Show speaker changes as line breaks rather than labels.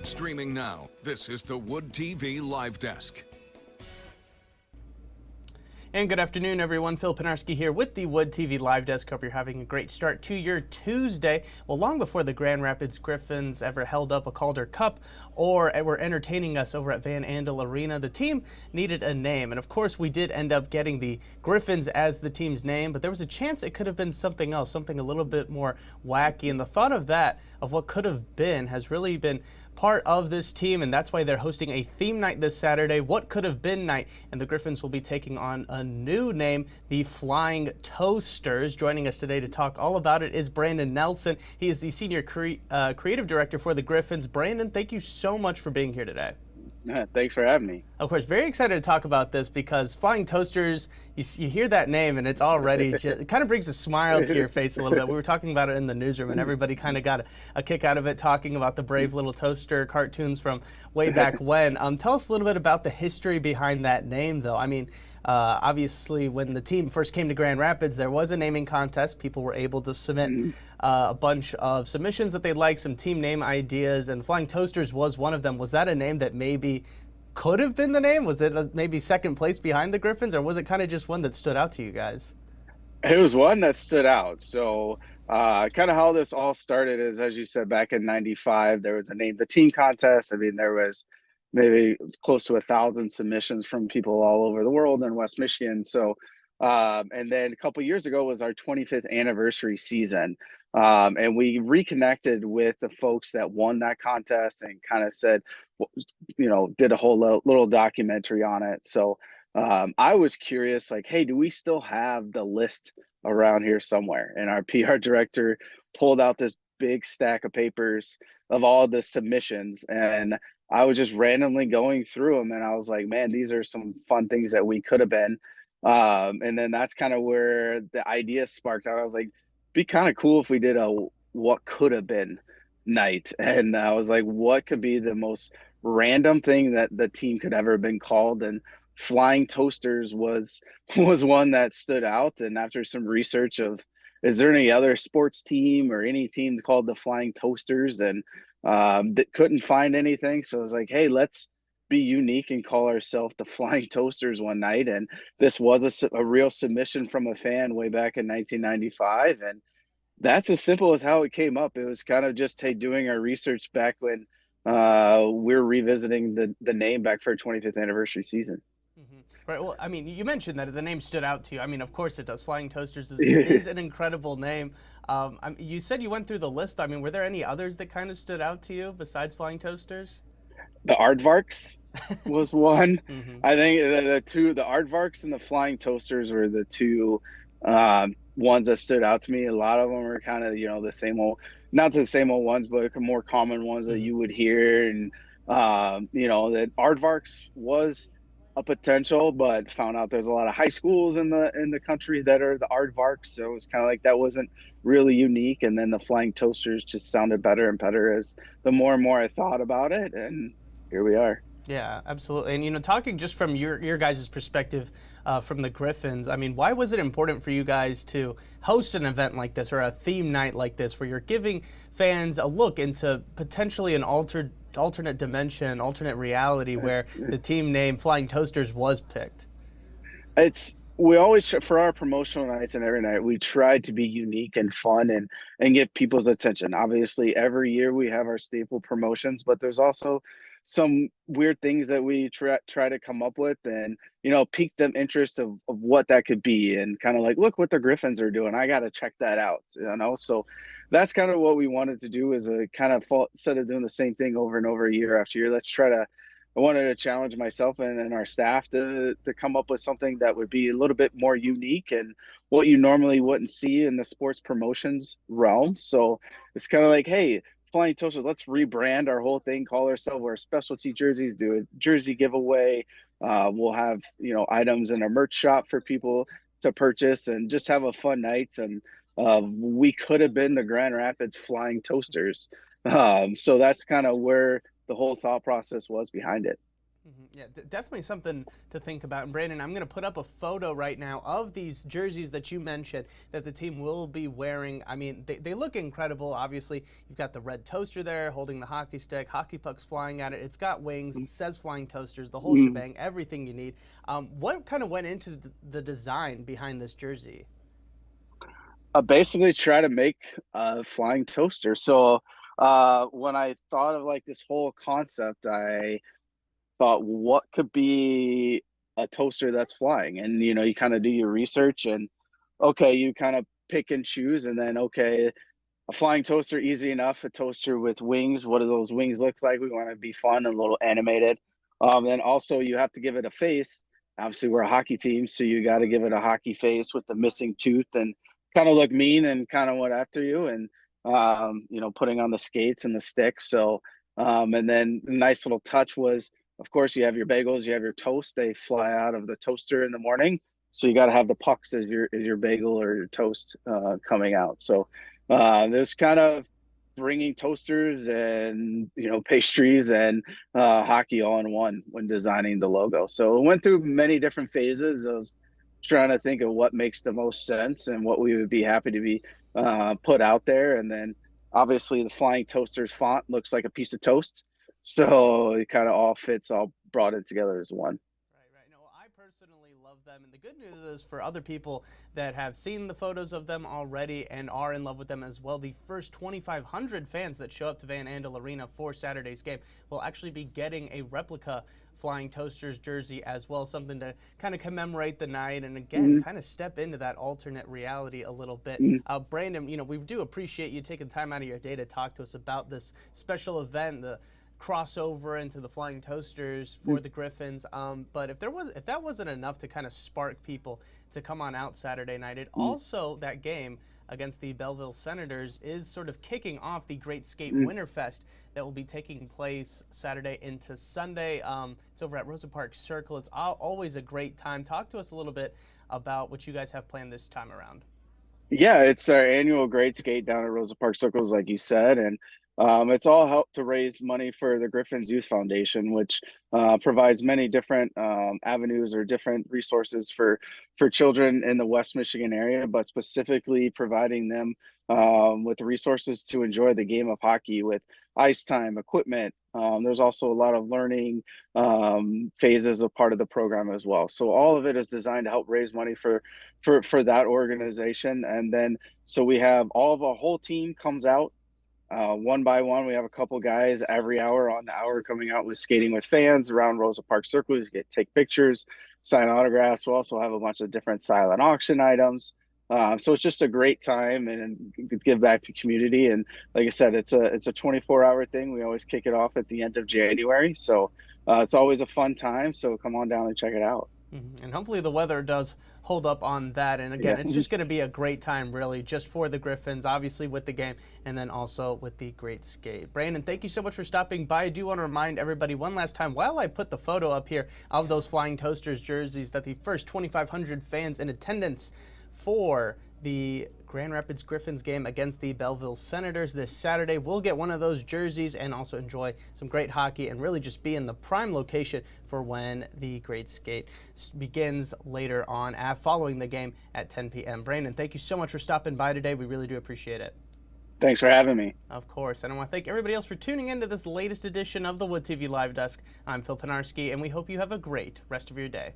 Streaming now, this is the Wood TV Live Desk.
And good afternoon, everyone. Phil Pinarski here with the Wood TV Live Desk. Hope you're having a great start to your Tuesday. Well, long before the Grand Rapids Griffins ever held up a Calder Cup or were entertaining us over at Van Andel Arena, the team needed a name. And of course, we did end up getting the Griffins as the team's name, but there was a chance it could have been something else, something a little bit more wacky. And the thought of that, of what could have been, has really been part of this team, and that's why they're hosting a theme night this Saturday, What Could Have Been Night, and the Griffins will be taking on a new name, the Flying Toasters. Joining us today to talk all about it is Brandon Nelson. He is the Senior Creative Director for the Griffins. Brandon, thank you so much for being here today.
Thanks for having me.
Of course, very excited to talk about this because Flying Toasters, you hear that name and it's already it kind of brings a smile to your face a little bit. We were talking about it in the newsroom and everybody kind of got a kick out of it, talking about the brave little toaster cartoons from way back when. Tell us a little bit about the history behind that name, though. I mean, obviously, when the team first came to Grand Rapids, there was a naming contest. People were able to submit a bunch of submissions that they liked, some team name ideas, and Flying Toasters was one of them. Was that a name that maybe could have been the name? Was it maybe second place behind the Griffins, or was it kind of just one that stood out to you guys?
It was one that stood out. So kind of how this all started is, as you said, back in '95, there was a Name the Team contest. I mean, there was maybe close to 1,000 submissions from people all over the world in West Michigan. So, and then a couple of years ago was our 25th anniversary season. And we reconnected with the folks that won that contest and kind of said, did a whole little documentary on it. So I was curious, like, hey, do we still have the list around here somewhere? And our PR director pulled out this big stack of papers of all the submissions, and I was just randomly going through them, and I was like, man, these are some fun things that we could have been. And then that's kind of where the idea sparked out. I was like, be kind of cool if we did a what could have been night. And I was like, what could be the most random thing that the team could ever have been called? And Flying Toasters was one that stood out. And after some research of, is there any other sports team or any team called the Flying Toasters? And that couldn't find anything. So I was like, hey, let's be unique and call ourselves the Flying Toasters one night. And this was a real submission from a fan way back in 1995. And that's as simple as how it came up. It was kind of just, hey, doing our research back when we're revisiting the name back for our 25th anniversary season.
Right. Well, I mean, you mentioned that the name stood out to you. I mean, of course it does. Flying Toasters is an incredible name. You said you went through the list. I mean, were there any others that kind of stood out to you besides Flying Toasters?
The Aardvarks was one. I think the Aardvarks and the Flying Toasters were the two ones that stood out to me. A lot of them were kind of, the same old, not the same old ones, but more common ones that you would hear. And, that Aardvarks was a potential, but found out there's a lot of high schools in the country that are the Aardvarks. So it was kind of like that wasn't really unique. And then the Flying Toasters just sounded better and better as the more and more I thought about it. And here we are.
Yeah, absolutely. And, talking just from your guys' perspective from the Griffins, I mean, why was it important for you guys to host an event like this or a theme night like this where you're giving fans a look into potentially an alternate dimension, alternate reality where the team name Flying Toasters was picked?
We always, for our promotional nights and every night, we tried to be unique and fun and get people's attention. Obviously, every year we have our staple promotions, but there's also some weird things that we try to come up with and, pique them interest of what that could be and kind of like, look what the Griffins are doing. I got to check that out, So that's kind of what we wanted to do is a kind of instead of doing the same thing over and over year after year, I wanted to challenge myself and our staff to come up with something that would be a little bit more unique and what you normally wouldn't see in the sports promotions realm. So it's kind of like, hey, Flying Toasters, let's rebrand our whole thing, call ourselves, wear specialty jerseys, do a jersey giveaway. We'll have, items in our merch shop for people to purchase and just have a fun night. And we could have been the Grand Rapids Flying Toasters. So that's kind of where the whole thought process was behind it.
Yeah, definitely something to think about. And Brandon, I'm going to put up a photo right now of these jerseys that you mentioned that the team will be wearing. I mean, they look incredible. Obviously, you've got the red toaster there holding the hockey stick, hockey pucks flying at it. It's got wings, it says flying toasters, the whole shebang, everything you need. What kind of went into the design behind this jersey?
Basically try to make a flying toaster. So when I thought of like this whole concept, I thought, what could be a toaster that's flying? And you kind of do your research, and okay, you kind of pick and choose, and then okay, a flying toaster, easy enough. A toaster with wings, what do those wings look like? We want to be fun and a little animated. Then also you have to give it a face. Obviously, we're a hockey team, so you got to give it a hockey face with the missing tooth and kind of look mean and kind of went after you, and putting on the skates and the stick. So and then a nice little touch was, of course, you have your bagels, you have your toast. They fly out of the toaster in the morning, so you got to have the pucks as your bagel or your toast coming out. So there's kind of bringing toasters and pastries and hockey all in one when designing the logo. So it went through many different phases of trying to think of what makes the most sense and what we would be happy to be put out there. And then obviously the flying toasters font looks like a piece of toast, so it kind of all fits, all brought it together as one.
Right. No, I personally love them, and the good news is for other people that have seen the photos of them already and are in love with them as well, the first 2,500 fans that show up to Van Andel Arena for Saturday's game will actually be getting a replica Flying Toasters jersey as well, something to kind of commemorate the night and again kind of step into that alternate reality a little bit. Brandon, we do appreciate you taking time out of your day to talk to us about this special event, the crossover into the Flying Toasters for the Griffins. But if that wasn't enough to kind of spark people to come on out Saturday night, it also, that game against the Belleville Senators is sort of kicking off the Great Skate Winterfest that will be taking place Saturday into Sunday. It's over at Rosa Parks Circle. It's always a great time. Talk to us a little bit about what you guys have planned this time around.
Yeah, it's our annual Great Skate down at Rosa Parks Circles, like you said, and it's all helped to raise money for the Griffins Youth Foundation, which provides many different avenues or different resources for children in the West Michigan area, but specifically providing them with resources to enjoy the game of hockey with ice time, equipment. There's also a lot of learning phases of part of the program as well. So all of it is designed to help raise money for that organization. And then so we have all of our whole team comes out one by one. We have a couple guys every hour on the hour coming out with skating with fans around Rosa Parks Circle. You take pictures, sign autographs. We'll also have a bunch of different silent auction items. So it's just a great time and give back to community. And like I said, it's a 24-hour thing. We always kick it off at the end of January. So it's always a fun time. So come on down and check it out.
And hopefully the weather does hold up on that. And again, it's just going to be a great time, really, just for the Griffins, obviously with the game, and then also with the Great Skate. Brandon, thank you so much for stopping by. I do want to remind everybody one last time, while I put the photo up here of those Flying Toasters jerseys, that the first 2,500 fans in attendance for the Grand Rapids Griffins game against the Belleville Senators this Saturday will get one of those jerseys and also enjoy some great hockey and really just be in the prime location for when the Great Skate begins later on following the game at 10 p.m. Brandon, thank you so much for stopping by today. We really do appreciate it.
Thanks for having me.
Of course. And I want to thank everybody else for tuning in to this latest edition of the Wood TV Live Desk. I'm Phil Pinarski, and we hope you have a great rest of your day.